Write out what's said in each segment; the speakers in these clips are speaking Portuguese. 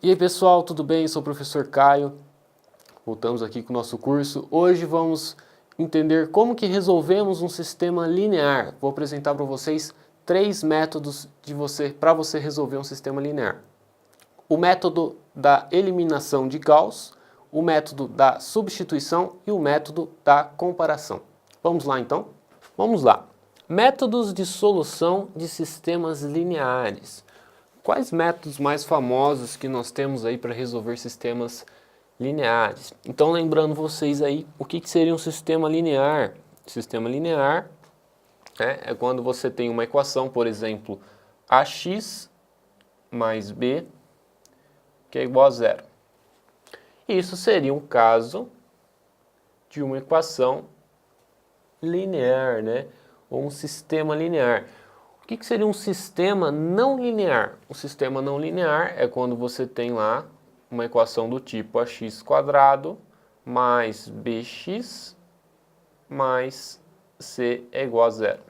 E aí pessoal, tudo bem? Eu sou o professor Caio, voltamos aqui com o nosso curso. Hoje vamos entender como que resolvemos um sistema linear. Vou apresentar para vocês 3 métodos para você resolver um sistema linear. O método da eliminação de Gauss, o método da substituição e o método da comparação. Vamos lá então? Vamos lá. Métodos de solução de sistemas lineares. Quais métodos mais famosos que nós temos aí para resolver sistemas lineares? Então, lembrando vocês aí, o que seria um sistema linear? Sistema linear é quando você tem uma equação, por exemplo, ax mais b, que é igual a zero. Isso seria um caso de uma equação linear, né? Ou um sistema linear. O que seria um sistema não linear? Um sistema não linear é quando você tem lá uma equação do tipo ax² mais bx mais c é igual a zero.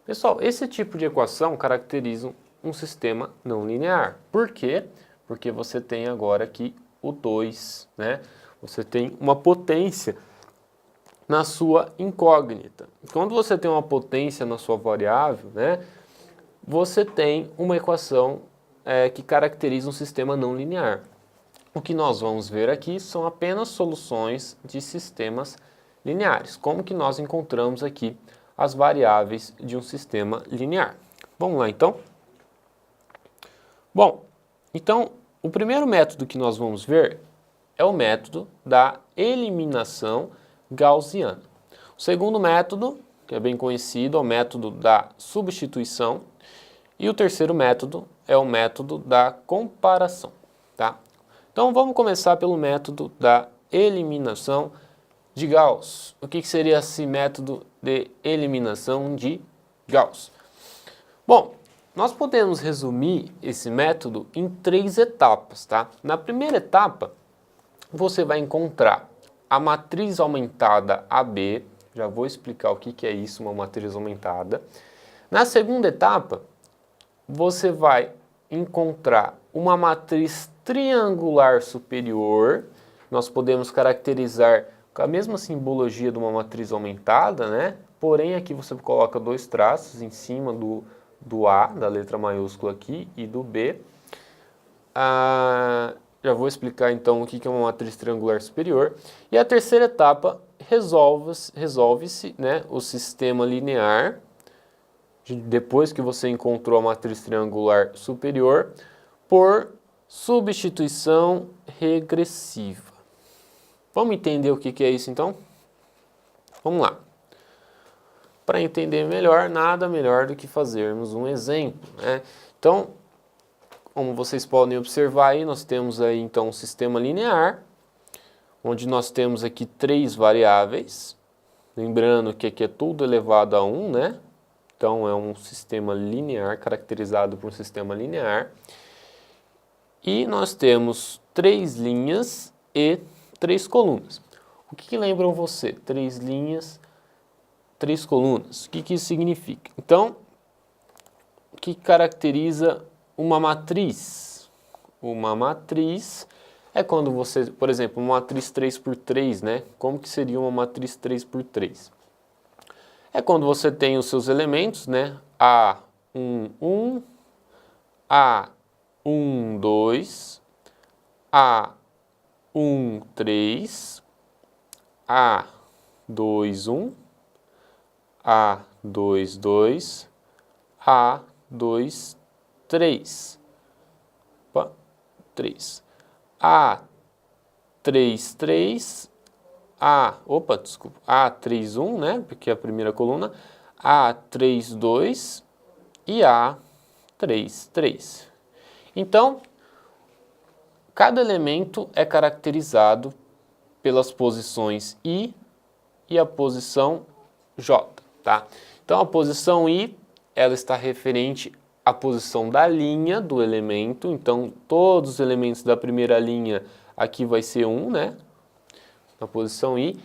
Pessoal, esse tipo de equação caracteriza um sistema não linear. Por quê? Porque você tem agora aqui o 2, né? Você tem uma potência na sua incógnita. Quando você tem uma potência na sua variável, né, você tem uma equação que caracteriza um sistema não linear. O que nós vamos ver aqui são apenas soluções de sistemas lineares. Como que nós encontramos aqui as variáveis de um sistema linear? Vamos lá então? Bom, então o primeiro método que nós vamos ver é o método da eliminação gaussiana. O segundo método, que é bem conhecido, é o método da substituição. E o terceiro método é o método da comparação, tá? Então vamos começar pelo método da eliminação de Gauss. O que seria esse método de eliminação de Gauss? Bom, nós podemos resumir esse método em 3 etapas, tá? Na primeira etapa, você vai encontrar a matriz aumentada AB, já vou explicar o que é isso, uma matriz aumentada. Na segunda etapa, você vai encontrar uma matriz triangular superior, nós podemos caracterizar com a mesma simbologia de uma matriz aumentada, né? Porém, aqui você coloca 2 traços em cima do A, da letra maiúscula aqui, e do B. Já vou explicar então o que é uma matriz triangular superior. E a terceira etapa resolve-se, né, o sistema linear, depois que você encontrou a matriz triangular superior, por substituição regressiva. Vamos entender o que é isso então? Vamos lá. Para entender melhor, nada melhor do que fazermos um exemplo, né? Então, como vocês podem observar aí, nós temos aí então um sistema linear, onde nós temos aqui 3 variáveis, lembrando que aqui é tudo elevado a 1, né? Então é um sistema linear, caracterizado por um sistema linear. E nós temos 3 linhas e 3 colunas. O que lembram você? 3 linhas, 3 colunas. O que isso significa? Então, o que caracteriza uma matriz? Uma matriz é quando você, por exemplo, uma matriz 3×3, né? Como que seria uma matriz 3×3? É quando você tem os seus elementos, né? A1, 1, A1, 2, A1, 3, A2, 1, A2, 2, A2, 3. Opa, 3. A3, 3. A3, 1, né? Porque é a primeira coluna. A3, 2 e A3, 3. Então, cada elemento é caracterizado pelas posições I e a posição J, tá? Então, a posição I, ela está referente à posição da linha do elemento. Então, todos os elementos da primeira linha aqui vai ser 1, né? Na posição I.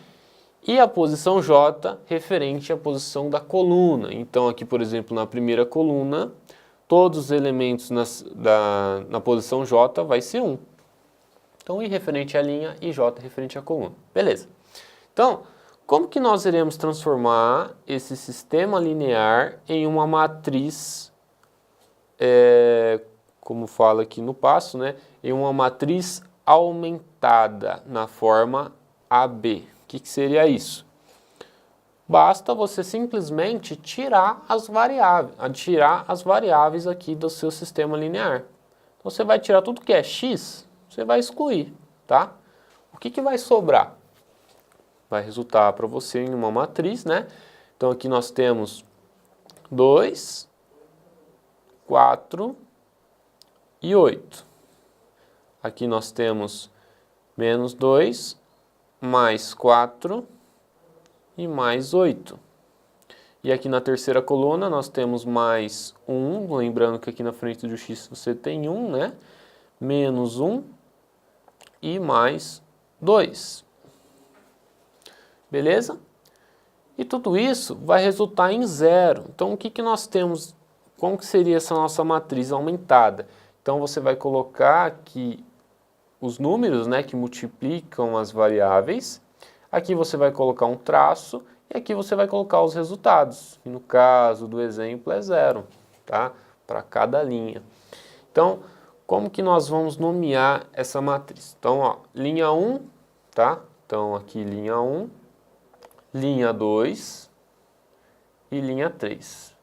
E a posição J referente à posição da coluna. Então, aqui, por exemplo, na primeira coluna, todos os elementos na posição J vai ser 1. Então, I referente à linha e J referente à coluna. Beleza. Então, como que nós iremos transformar esse sistema linear em uma matriz, como fala aqui no passo, né, em uma matriz aumentada na forma AB? O que seria isso? Basta você simplesmente tirar as variáveis aqui do seu sistema linear. Então, você vai tirar tudo que é x, você vai excluir, tá? O que vai sobrar? Vai resultar para você em uma matriz, né? Então, aqui nós temos 2, 4 e 8. Aqui nós temos menos 2, mais 4 e mais 8. E aqui na terceira coluna nós temos mais 1, lembrando que aqui na frente do x você tem 1, né? Menos 1 e mais 2. Beleza? E tudo isso vai resultar em 0. Então, o que nós temos? Como que seria essa nossa matriz aumentada? Então, você vai colocar aqui os números, né, que multiplicam as variáveis. Aqui você vai colocar um traço e aqui você vai colocar os resultados. E no caso do exemplo é 0, tá? Para cada linha. Então, como que nós vamos nomear essa matriz? Então, ó, linha 1, tá? Então, aqui linha 1, linha 2 e linha 3.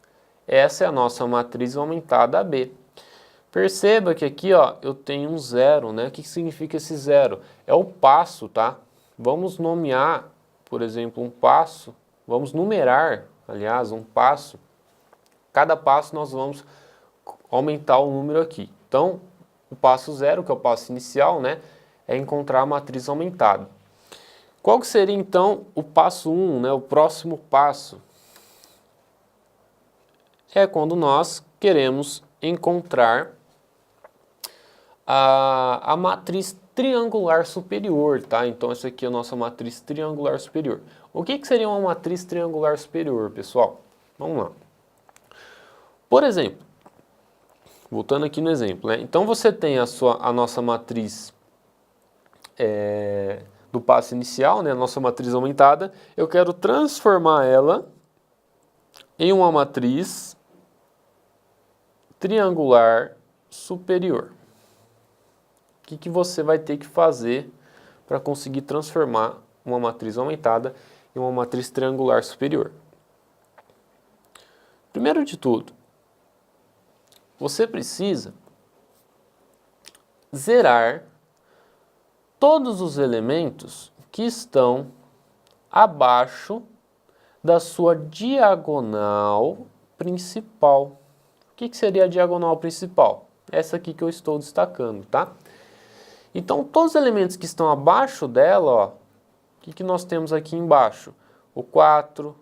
Essa é a nossa matriz aumentada AB. Perceba que aqui, ó, eu tenho um 0, né? O que significa esse 0? É o passo, tá? Vamos nomear, por exemplo, um passo, vamos numerar, aliás, um passo. Cada passo nós vamos aumentar o número aqui. Então, o passo 0, que é o passo inicial, né, é encontrar a matriz aumentada. Qual que seria, então, o passo 1, né, o próximo passo? É quando nós queremos encontrar a matriz triangular superior, tá? Então, essa aqui é a nossa matriz triangular superior. O que seria uma matriz triangular superior, pessoal? Vamos lá. Por exemplo, voltando aqui no exemplo, né? Então, você tem a nossa matriz do passo inicial, né, a nossa matriz aumentada, eu quero transformar ela em uma matriz triangular superior. O que você vai ter que fazer para conseguir transformar uma matriz aumentada em uma matriz triangular superior? Primeiro de tudo, você precisa zerar todos os elementos que estão abaixo da sua diagonal principal. O que seria a diagonal principal? Essa aqui que eu estou destacando, tá? Então, todos os elementos que estão abaixo dela, ó, o que nós temos aqui embaixo? O 4,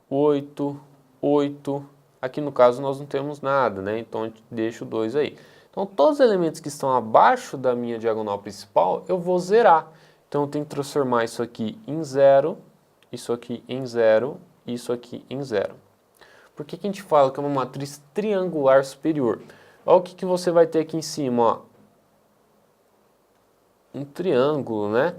8, 8, aqui no caso nós não temos nada, né? Então, a gente deixa o 2 aí. Então, todos os elementos que estão abaixo da minha diagonal principal, eu vou zerar. Então, eu tenho que transformar isso aqui em 0, isso aqui em 0, isso aqui em 0. Por que a gente fala que é uma matriz triangular superior? Olha o que você vai ter aqui em cima, ó. Um triângulo, né?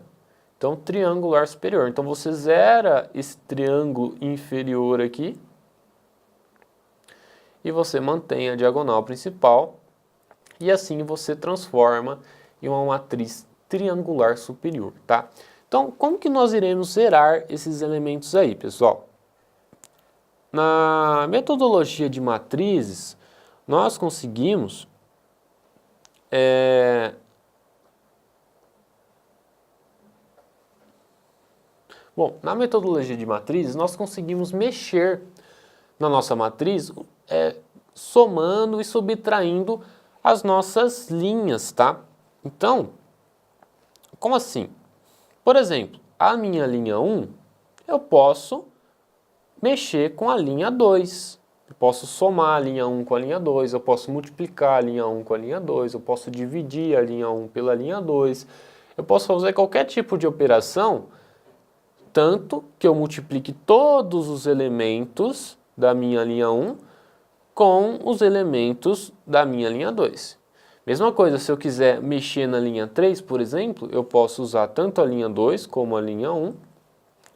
Então, triangular superior. Então, você zera esse triângulo inferior aqui e você mantém a diagonal principal. E assim você transforma em uma matriz triangular superior, tá? Então, como que nós iremos zerar esses elementos aí, pessoal? Na metodologia de matrizes, nós conseguimos na metodologia de matrizes, nós conseguimos mexer na nossa matriz somando e subtraindo as nossas linhas, tá? Então, como assim? Por exemplo, a minha linha 1, eu posso mexer com a linha 2. Eu posso somar a linha 1 com a linha 2, eu posso multiplicar a linha 1 com a linha 2, eu posso dividir a linha 1 pela linha 2. Eu posso fazer qualquer tipo de operação, tanto que eu multiplique todos os elementos da minha linha 1 com os elementos da minha linha 2. Mesma coisa, se eu quiser mexer na linha 3, por exemplo, eu posso usar tanto a linha 2 como a linha 1,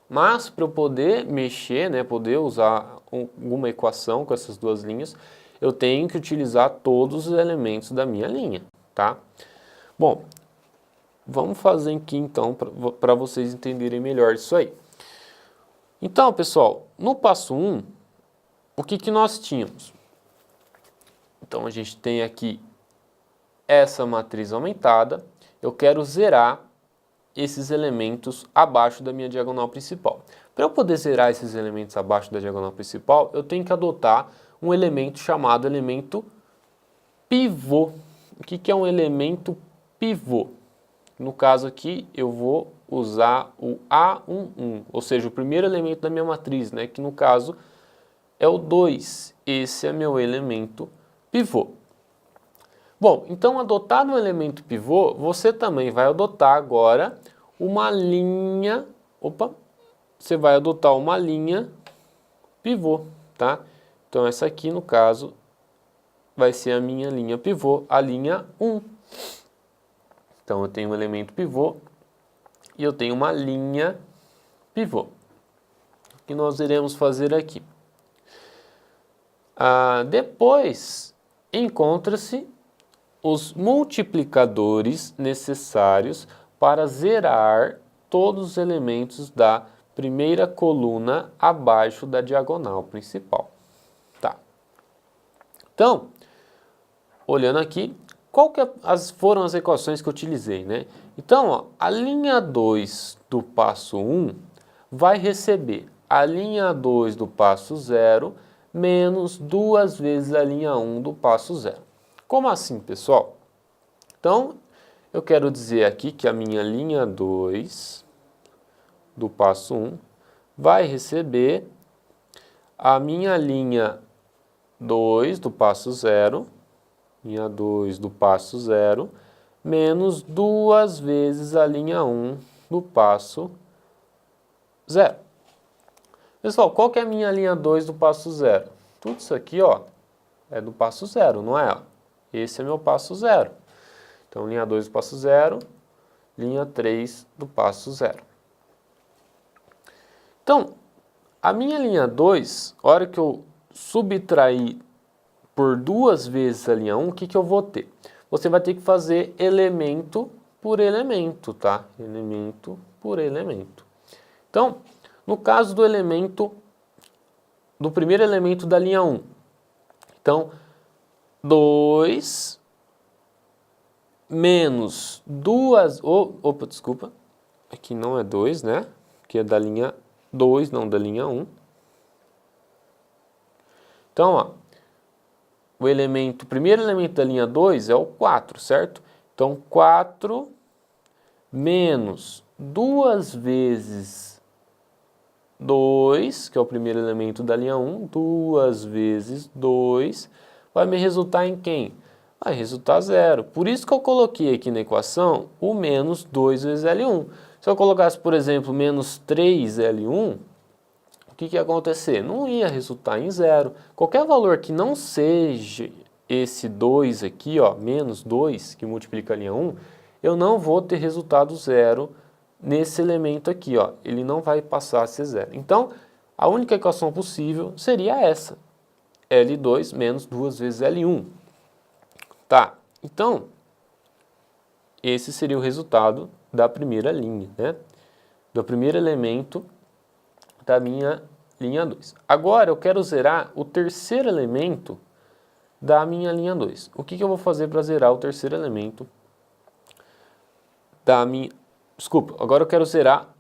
mas para eu poder mexer, né, poder usar alguma equação com essas duas linhas, eu tenho que utilizar todos os elementos da minha linha, tá? Bom, vamos fazer aqui então para vocês entenderem melhor isso aí. Então, pessoal, no passo 1, o que nós tínhamos? Então, a gente tem aqui essa matriz aumentada, eu quero zerar esses elementos abaixo da minha diagonal principal. Para eu poder zerar esses elementos abaixo da diagonal principal, eu tenho que adotar um elemento chamado elemento pivô. O que é um elemento pivô? No caso aqui, eu vou usar o A11, ou seja, o primeiro elemento da minha matriz, né, que no caso é o 2. Esse é meu elemento pivô. Bom, então adotado um elemento pivô, você também vai adotar agora uma linha, você vai adotar uma linha pivô, tá? Então essa aqui, no caso, vai ser a minha linha pivô, a linha 1. Então eu tenho um elemento pivô e eu tenho uma linha pivô. O que nós iremos fazer aqui? Depois encontra-se os multiplicadores necessários para zerar todos os elementos da primeira coluna abaixo da diagonal principal. Tá. Então, olhando aqui, foram as equações que eu utilizei, né? Então, ó, a linha 2 do passo 1 vai receber a linha 2 do passo 0 menos 2 vezes a linha 1 do passo 0. Como assim, pessoal? Então, eu quero dizer aqui que a minha linha 2 do passo 1 vai receber a minha linha 2 do passo 0, linha 2 do passo 0, menos 2 vezes a linha 1 do passo 0. Pessoal, qual que é a minha linha 2 do passo 0? Tudo isso aqui, ó, é do passo 0, não é? Esse é meu passo 0. Então, linha 2 do passo 0, linha 3 do passo 0. Então, a minha linha 2, a hora que eu subtrair por 2 vezes a linha 1, o que eu vou ter? Você vai ter que fazer elemento por elemento, tá? Elemento por elemento. Então, no caso do primeiro elemento da linha 1, então, 2 menos 2, desculpa, aqui não é 2, né? Aqui é da linha 2, não da linha 1. Então, ó, o primeiro elemento da linha 2 é o 4, certo? Então, 4 menos 2 vezes 2, que é o primeiro elemento da linha 1, 2 vezes 2, vai me resultar em quem? Vai resultar 0. Por isso que eu coloquei aqui na equação o menos 2 vezes L1. Se eu colocasse, por exemplo, menos 3L1, o que ia acontecer? Não ia resultar em 0. Qualquer valor que não seja esse 2 aqui, ó, menos 2, que multiplica a linha 1, eu não vou ter resultado 0 nesse elemento aqui, ó. Ele não vai passar a ser 0. Então, a única equação possível seria essa. L2 menos 2 vezes L1. Tá, então, esse seria o resultado da primeira linha, né? Do primeiro elemento da minha linha 2. Agora, eu quero zerar o terceiro elemento da minha linha 2. O que eu vou fazer para zerar o terceiro elemento da minha... Desculpa, agora eu quero zerar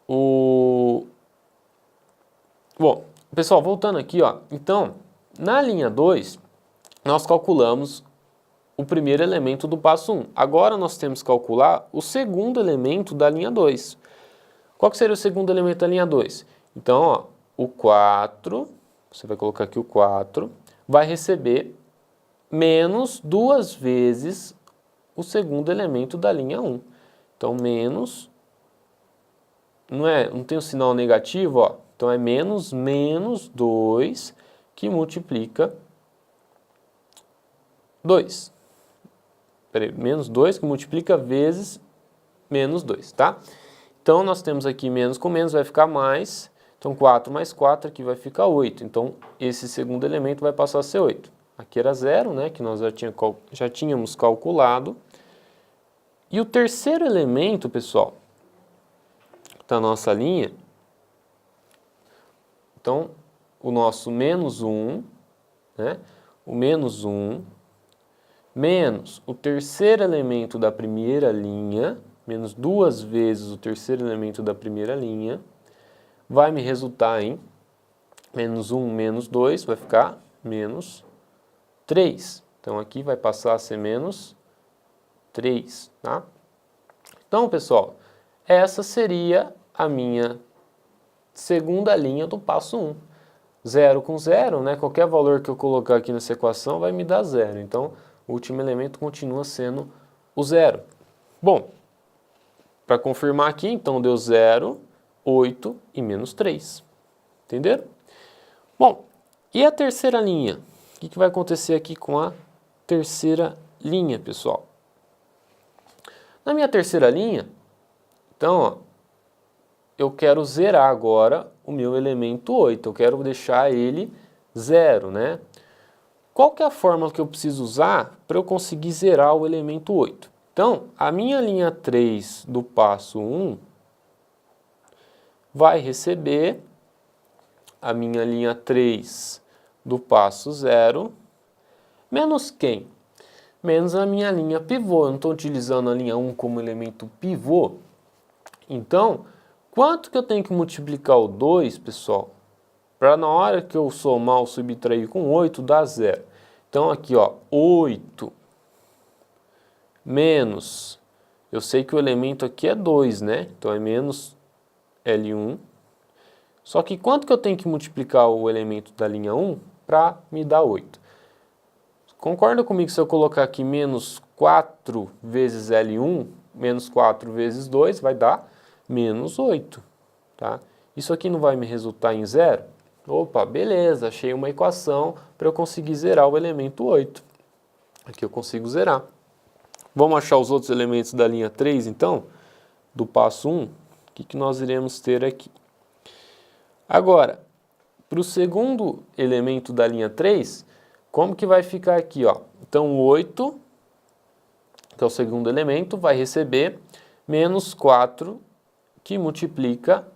o... Bom, pessoal, voltando aqui, ó. Então, na linha 2, nós calculamos o primeiro elemento do passo 1. Agora nós temos que calcular o segundo elemento da linha 2. Qual que seria o segundo elemento da linha 2? Então, ó, o 4, você vai colocar aqui o 4, vai receber menos 2 vezes o segundo elemento da linha 1. Então, menos, não tem o sinal negativo, ó. Então, é menos 2 que multiplica 2. Peraí, menos 2 que multiplica vezes menos 2, tá? Então, nós temos aqui menos com menos, vai ficar mais. Então, 4 mais 4 aqui vai ficar 8. Então, esse segundo elemento vai passar a ser 8. Aqui era 0, né, que nós já tínhamos calculado. E o terceiro elemento, pessoal, da nossa linha, então, o nosso menos 1, né, o menos 1, menos o terceiro elemento da primeira linha, menos 2 vezes o terceiro elemento da primeira linha, vai me resultar em menos 1 menos 2, vai ficar menos 3. Então, aqui vai passar a ser menos 3, tá? Então, pessoal, essa seria a minha segunda linha do passo 1. 0 com 0, né? Qualquer valor que eu colocar aqui nessa equação vai me dar 0. Então, o último elemento continua sendo o 0. Bom, para confirmar aqui, então, deu 0, 8 e menos 3. Entenderam? Bom, e a terceira linha? O que vai acontecer aqui com a terceira linha, pessoal? Na minha terceira linha, então, ó, eu quero zerar agora o meu elemento 8. Eu quero deixar ele 0, né? Qual que é a fórmula que eu preciso usar para eu conseguir zerar o elemento 8? Então, a minha linha 3 do passo 1 vai receber a minha linha 3 do passo 0 menos quem? Menos a minha linha pivô. Eu não estou utilizando a linha 1 como elemento pivô. Então, quanto que eu tenho que multiplicar o 2, pessoal? Para na hora que eu somar ou subtrair com 8, dar 0. Então, aqui, ó, 8 menos, eu sei que o elemento aqui é 2, né? Então, é menos L1. Só que quanto que eu tenho que multiplicar o elemento da linha 1 para me dar 8? Concorda comigo se eu colocar aqui menos 4 vezes L1, menos 4 vezes 2, vai dar menos 8, tá? Isso aqui não vai me resultar em 0? Opa, beleza, achei uma equação para eu conseguir zerar o elemento 8. Aqui eu consigo zerar. Vamos achar os outros elementos da linha 3, então? Do passo 1, o que nós iremos ter aqui? Agora, para o segundo elemento da linha 3, como que vai ficar aqui, ó? Então, o 8, que é o segundo elemento, vai receber menos 4, que multiplica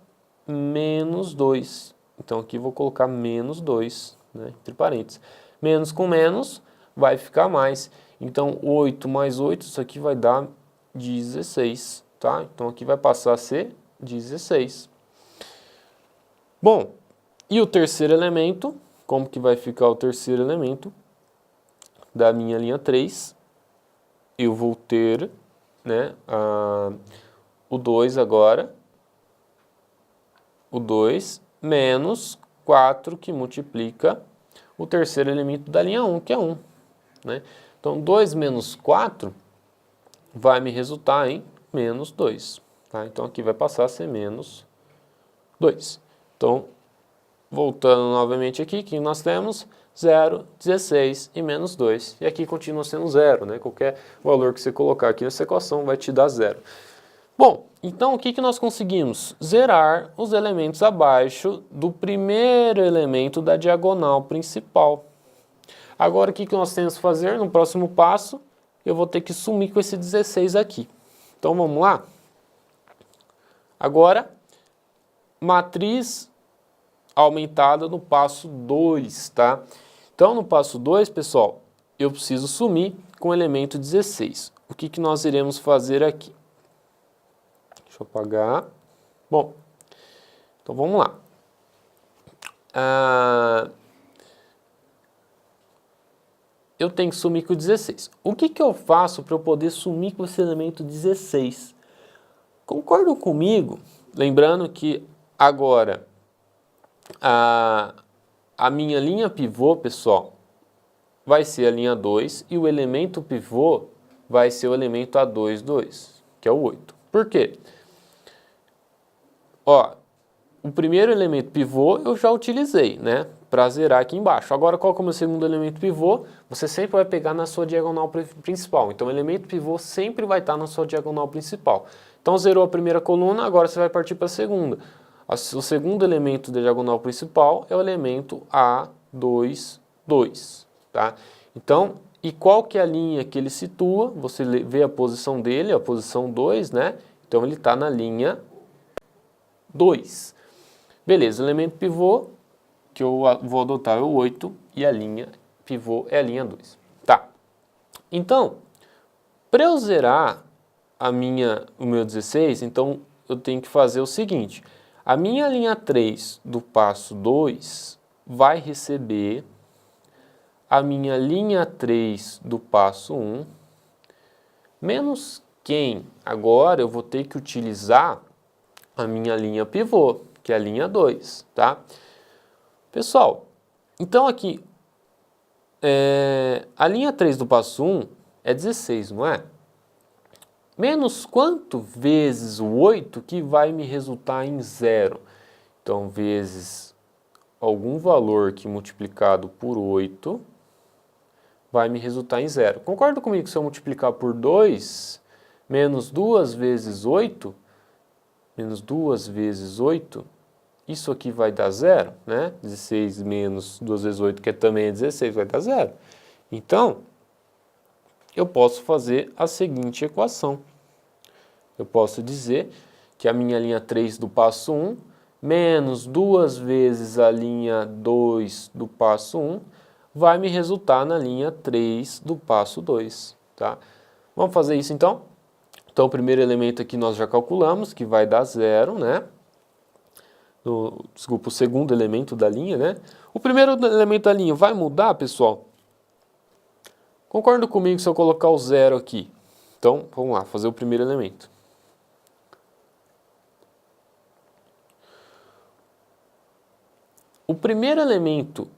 menos 2. Então, aqui vou colocar menos 2, né, entre parênteses. Menos com menos vai ficar mais. Então, 8 mais 8, isso aqui vai dar 16, tá? Então, aqui vai passar a ser 16. Bom, e o terceiro elemento, como que vai ficar o terceiro elemento da minha linha 3? Eu vou ter, né, o 2 agora, o 2 menos 4 que multiplica o terceiro elemento da linha 1, que é 1. Né? Então, 2 menos 4 vai me resultar em menos 2. Tá? Então, aqui vai passar a ser menos 2. Então, voltando novamente aqui, que nós temos 0, 16 e menos 2. E aqui continua sendo 0, né? Qualquer valor que você colocar aqui nessa equação vai te dar 0. Bom, então o que nós conseguimos? Zerar os elementos abaixo do primeiro elemento da diagonal principal. Agora, o que nós temos que fazer? No próximo passo, eu vou ter que sumir com esse 16 aqui. Então, vamos lá? Agora, matriz aumentada no passo 2, tá? Então, no passo 2, pessoal, eu preciso sumir com o elemento 16. O que nós iremos fazer aqui? Deixa eu apagar. Bom, então vamos lá. Eu tenho que sumir com o 16. O que eu faço para eu poder sumir com esse elemento 16? Concordam comigo? Lembrando que agora a minha linha pivô, pessoal, vai ser a linha 2 e o elemento pivô vai ser o elemento A2, 2, que é o 8. Por quê? Ó, o primeiro elemento pivô eu já utilizei, né? para zerar aqui embaixo. Agora, qual que é o meu segundo elemento pivô? Você sempre vai pegar na sua diagonal principal. Então, o elemento pivô sempre vai estar na sua diagonal principal. Então, zerou a primeira coluna, agora você vai partir para a segunda. O segundo elemento da diagonal principal é o elemento A2, 2. Tá? Então, e qual que é a linha que ele situa? Você vê a posição dele, a posição 2, né? Então, ele está na linha 2. Beleza, o elemento pivô que eu vou adotar é o 8 e a linha pivô é a linha 2. Tá. Então, para eu zerar o meu 16, então eu tenho que fazer o seguinte. A minha linha 3 do passo 2 vai receber a minha linha 3 do passo 1 menos quem? Agora eu vou ter que utilizar a minha linha pivô, que é a linha 2, tá? Pessoal, então aqui, a linha 3 do passo 1 é 16, não é? Menos quanto vezes o 8 que vai me resultar em 0? Então, vezes algum valor que multiplicado por 8 vai me resultar em 0. Concorda comigo que se eu multiplicar por 2, menos 2 vezes 8, menos 2 vezes 8, isso aqui vai dar 0, né? 16 menos 2 vezes 8, que também é 16, vai dar 0. Então, eu posso fazer a seguinte equação. Eu posso dizer que a minha linha 3 do passo 1 menos 2 vezes a linha 2 do passo 1 vai me resultar na linha 3 do passo 2, tá? Vamos fazer isso então? Então, o primeiro elemento aqui nós já calculamos, que vai dar 0, né? Desculpa, o segundo elemento da linha, né? O primeiro elemento da linha vai mudar, pessoal? Concorda comigo se eu colocar o 0 aqui? Então, vamos lá, fazer o primeiro elemento. O primeiro elemento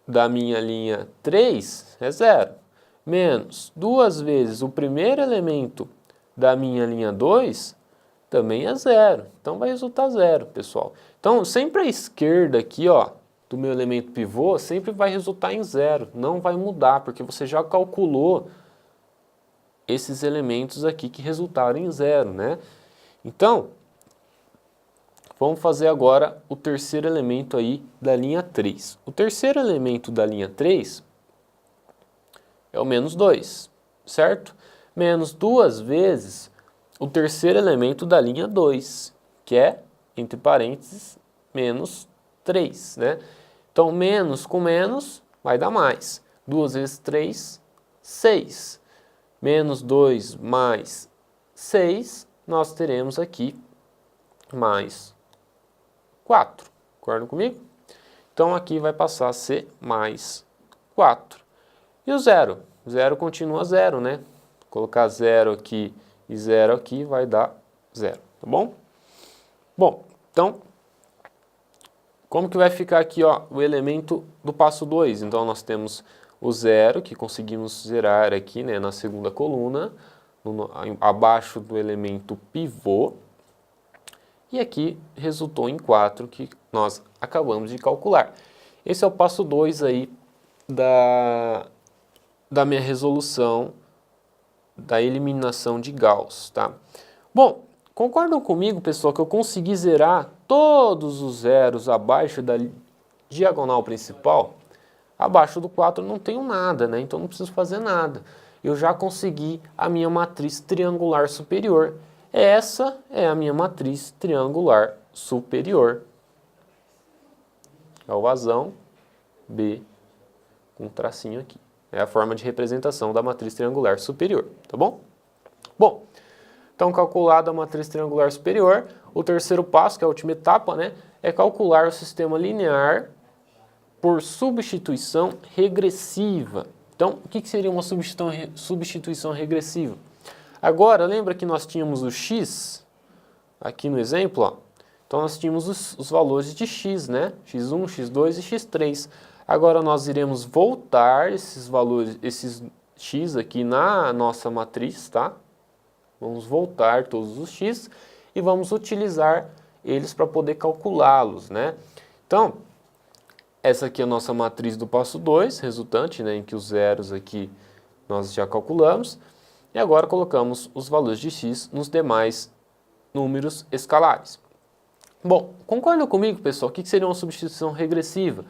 da minha linha 3 é 0, menos 2 vezes o primeiro elemento da minha linha 2 também é 0. Então, vai resultar 0, pessoal. Então, sempre a esquerda aqui, ó, do meu elemento pivô, sempre vai resultar em 0. Não vai mudar, porque você já calculou esses elementos aqui que resultaram em 0, né? Então, vamos fazer agora o terceiro elemento aí da linha 3. O terceiro elemento da linha 3 é o menos 2, certo? Menos 2 vezes o terceiro elemento da linha 2, que é, entre parênteses, menos 3, né? Então, menos com menos vai dar mais. 2 vezes 3, 6. Menos 2 mais 6, nós teremos aqui mais 4. Concordam comigo? Então, aqui vai passar a ser mais 4. E o 0? 0 continua 0, né? Colocar 0 aqui e 0 aqui vai dar 0, tá bom? Bom, então, como que vai ficar aqui, ó, o elemento do passo 2? Então, nós temos o 0, que conseguimos zerar aqui, né, na segunda coluna, abaixo do elemento pivô. E aqui resultou em 4, que nós acabamos de calcular. Esse é o passo 2 aí da minha resolução da eliminação de Gauss, tá? Bom, concordam comigo, pessoal, que eu consegui zerar todos os zeros abaixo da diagonal principal? Abaixo do 4 eu não tenho nada, né? Então não preciso fazer nada. Eu já consegui a minha matriz triangular superior. Essa é a minha matriz triangular superior. É o vazão B com um tracinho aqui. É a forma de representação da matriz triangular superior, tá bom? Bom, então calculada a matriz triangular superior, o terceiro passo, que é a última etapa, né, é calcular o sistema linear por substituição regressiva. Então, o que seria uma substituição regressiva? Agora, lembra que nós tínhamos o x, aqui no exemplo, ó? Então nós tínhamos os valores de x, né? x1, x2 e x3. Agora nós iremos voltar esses valores, esses x aqui na nossa matriz, tá? Vamos voltar todos os x e vamos utilizar eles para poder calculá-los, né? Então, Essa aqui é a nossa matriz do passo 2, resultante, né, em que os zeros aqui nós já calculamos. E agora colocamos os valores de x nos demais números escalares. Bom, concordam comigo, pessoal? O que seria uma substituição regressiva?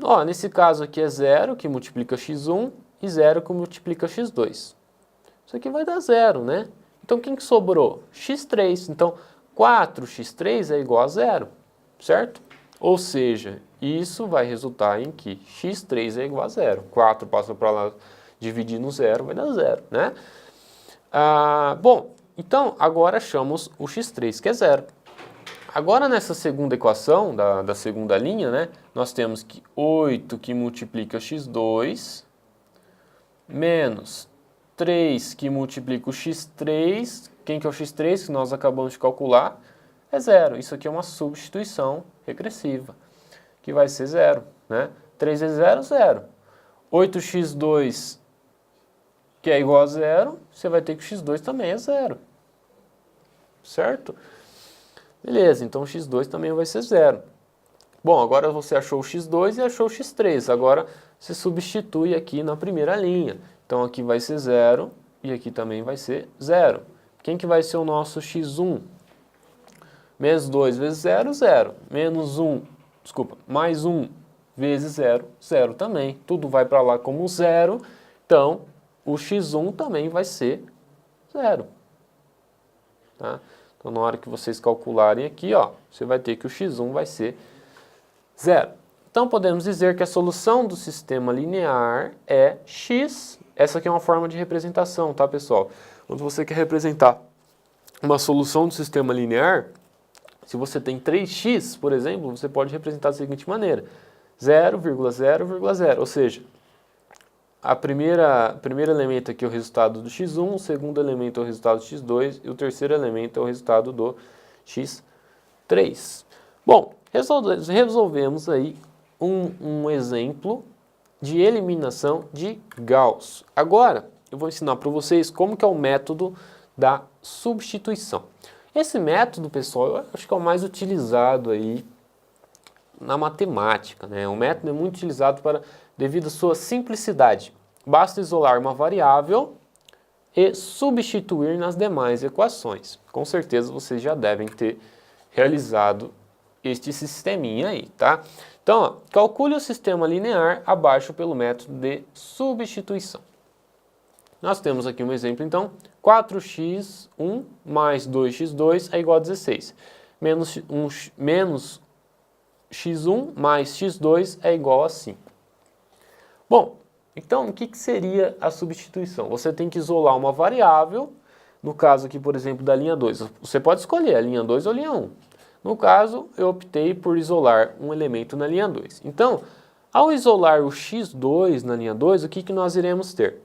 Ó, nesse caso aqui é 0 que multiplica x1 e 0 que multiplica x2. Isso aqui vai dar 0, né? Então, quem que sobrou? x3. Então, 4x3 é igual a 0, certo? Ou seja, isso vai resultar em que x3 é igual a 0. 4 passa para lá, dividir no 0, vai dar 0, né? Bom, então, agora achamos o x3, que é 0. Agora, nessa segunda equação, da segunda linha, né, nós temos que 8 que multiplica x2, menos 3 que multiplica o x3, quem que é o x3 que nós acabamos de calcular? É 0. Isso aqui é uma substituição regressiva, que vai ser 0, né? 3 vezes 0, 0. 8x2, que é igual a 0, você vai ter que o x2 também é 0, certo? Beleza, então o x2 também vai ser 0. Bom, agora você achou o x2 e achou o x3. Agora você substitui aqui na primeira linha. Então aqui vai ser 0 e aqui também vai ser 0. Quem que vai ser o nosso x1? Menos 2 vezes 0, 0. Menos 1, desculpa, mais 1 vezes 0, 0 também. Tudo vai para lá como 0. Então o x1 também vai ser 0. Tá? Então, na hora que vocês calcularem aqui, ó, você vai ter que o x1 vai ser 0. Então, podemos dizer que a solução do sistema linear é x. Essa aqui é uma forma de representação, tá, pessoal? Quando você quer representar uma solução do sistema linear, se você tem 3x, por exemplo, você pode representar da seguinte maneira. 0,0,0, ou seja, primeiro elemento aqui é o resultado do x1, o segundo elemento é o resultado do x2 e o terceiro elemento é o resultado do x3. Bom, resolvemos aí um exemplo de eliminação de Gauss. Agora, eu vou ensinar para vocês como que é o método da substituição. Esse método, pessoal, eu acho que é o mais utilizado aí na matemática, né? O método é muito utilizado devido à sua simplicidade. Basta isolar uma variável e substituir nas demais equações. Com certeza vocês já devem ter realizado este sisteminha aí, tá? Então, ó, calcule o sistema linear abaixo pelo método de substituição. Nós temos aqui um exemplo, então. 4x1 mais 2x2 é igual a 16. Menos x1 mais x2 é igual a 5. Bom, então o que seria a substituição? Você tem que isolar uma variável, no caso aqui, por exemplo, da linha 2. Você pode escolher a linha 2 ou a linha 1. No caso, eu optei por isolar um elemento na linha 2. Então, ao isolar o x2 na linha 2, o que nós iremos ter?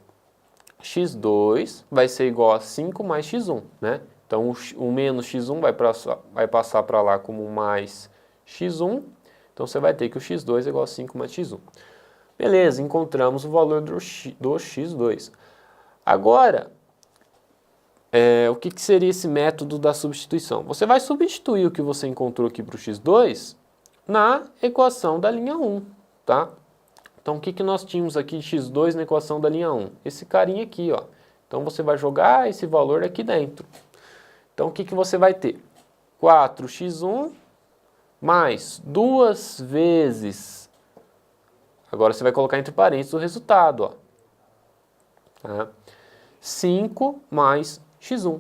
x2 vai ser igual a 5 mais x1, né? Então, o menos x1 vai passar para lá como mais x1. Então, você vai ter que o x2 é igual a 5 mais x1. Beleza, encontramos o valor do x2. Agora, o que seria esse método da substituição? Você vai substituir o que você encontrou aqui para o x2 na equação da linha 1, tá? Então, o que nós tínhamos aqui de x2 na equação da linha 1? Esse carinha aqui, ó. Então, você vai jogar esse valor aqui dentro. Então, o que você vai ter? 4x1 mais 2 vezes... Agora, você vai colocar entre parênteses o resultado, ó. Tá? 5 mais x1.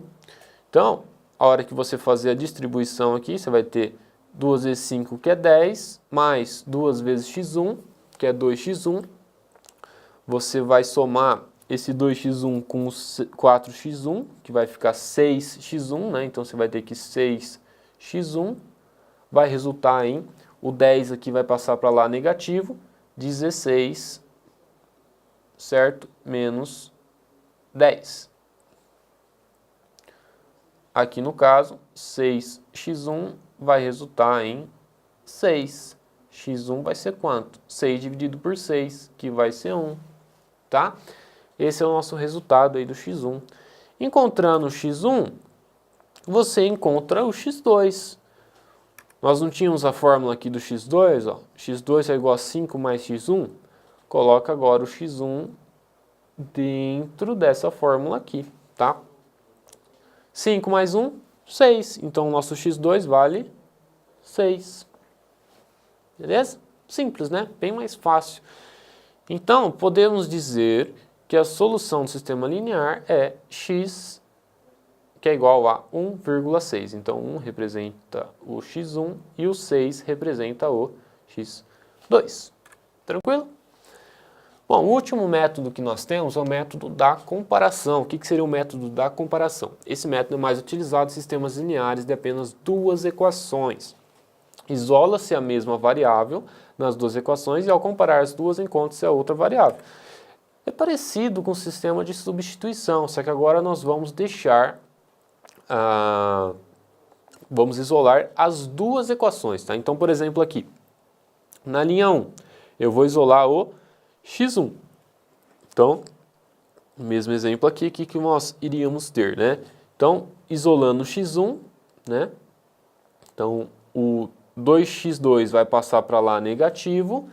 Então, a hora que você fazer a distribuição aqui, você vai ter 2 vezes 5, que é 10, mais 2 vezes x1, que é 2x1. Você vai somar esse 2x1 com o 4x1, que vai ficar 6x1, né? Então, você vai ter que 6x1 vai resultar em... O 10 aqui vai passar para lá negativo, 16, certo? Menos 10. Aqui no caso, 6x1 vai resultar em 6. x1 vai ser quanto? 6 dividido por 6, que vai ser 1, tá? Esse é o nosso resultado aí do x1. Encontrando o x1, você encontra o x2. Nós não tínhamos a fórmula aqui do x2, ó. x2 é igual a 5 mais x1. Coloca agora o x1 dentro dessa fórmula aqui, tá? 5 mais 1, 6. Então, o nosso x2 vale 6. Beleza? Simples, né? Bem mais fácil. Então, podemos dizer que a solução do sistema linear é x, que é igual a 1,6. Então, 1 representa o x1 e o 6 representa o x2. Tranquilo? Bom, o último método que nós temos é o método da comparação. O que seria o método da comparação? Esse método é mais utilizado em sistemas lineares de apenas duas equações. Isola-se a mesma variável nas duas equações e ao comparar as duas encontra-se a outra variável. É parecido com o sistema de substituição, só que agora nós vamos deixar, vamos isolar as duas equações, tá? Então, por exemplo, aqui, na linha 1, eu vou isolar o x1. Então, o mesmo exemplo aqui, o que nós iríamos ter, né? Então, isolando o x1, né? Então, o 2x2 vai passar para lá negativo.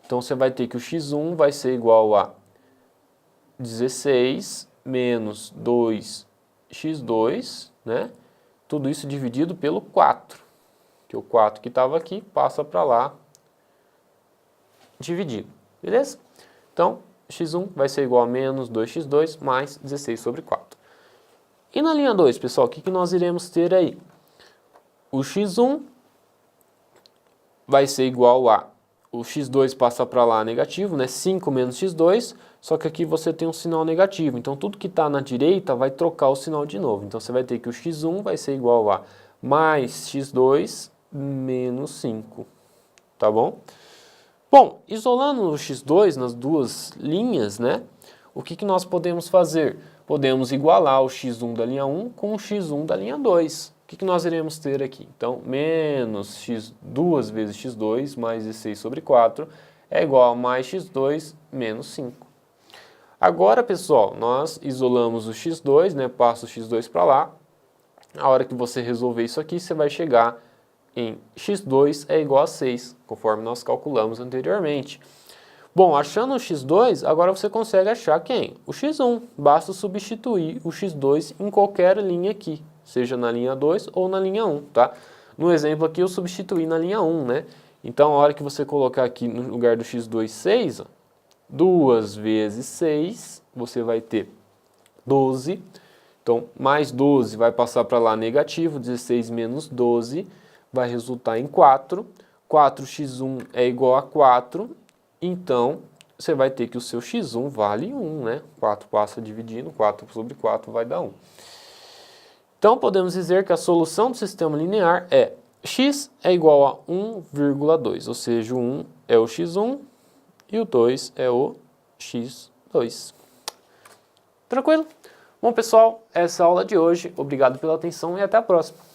Então, você vai ter que o x1 vai ser igual a 16 menos 2x2, né? Tudo isso dividido pelo 4. Que o 4 que estava aqui passa para lá dividido. Beleza? Então, x1 vai ser igual a menos 2x2 mais 16 sobre 4. E na linha 2, pessoal, o que nós iremos ter aí? O x1 vai ser igual a, o x2 passa para lá negativo, né? 5 menos x2, só que aqui você tem um sinal negativo. Então, tudo que está na direita vai trocar o sinal de novo. Então, você vai ter que o x1 vai ser igual a mais x2 menos 5. Tá bom? Bom, isolando o x2 nas duas linhas, né? O que nós podemos fazer? Podemos igualar o x1 da linha 1 com o x1 da linha 2. O que nós iremos ter aqui? Então, menos x, 2 vezes x2 mais 16 sobre 4 é igual a mais x2 menos 5. Agora, pessoal, nós isolamos o x2, né? Passa o x2 para lá. A hora que você resolver isso aqui, você vai chegar em x2 é igual a 6, conforme nós calculamos anteriormente. Bom, achando o x2, agora você consegue achar quem? O x1. Basta substituir o x2 em qualquer linha aqui, seja na linha 2 ou na linha 1, tá? No exemplo aqui eu substituí na linha 1, né? Então, a hora que você colocar aqui no lugar do x2, 6, ó, 2 vezes 6, você vai ter 12. Então, mais 12 vai passar para lá negativo, 16 menos 12 vai resultar em 4. 4x1 é igual a 4, então você vai ter que o seu x1 vale 1, né? 4 passa dividindo, 4 sobre 4 vai dar 1. Então, podemos dizer que a solução do sistema linear é x é igual a 1,2, ou seja, o 1 é o x1 e o 2 é o x2. Tranquilo? Bom, pessoal, essa é a aula de hoje. Obrigado pela atenção e até a próxima.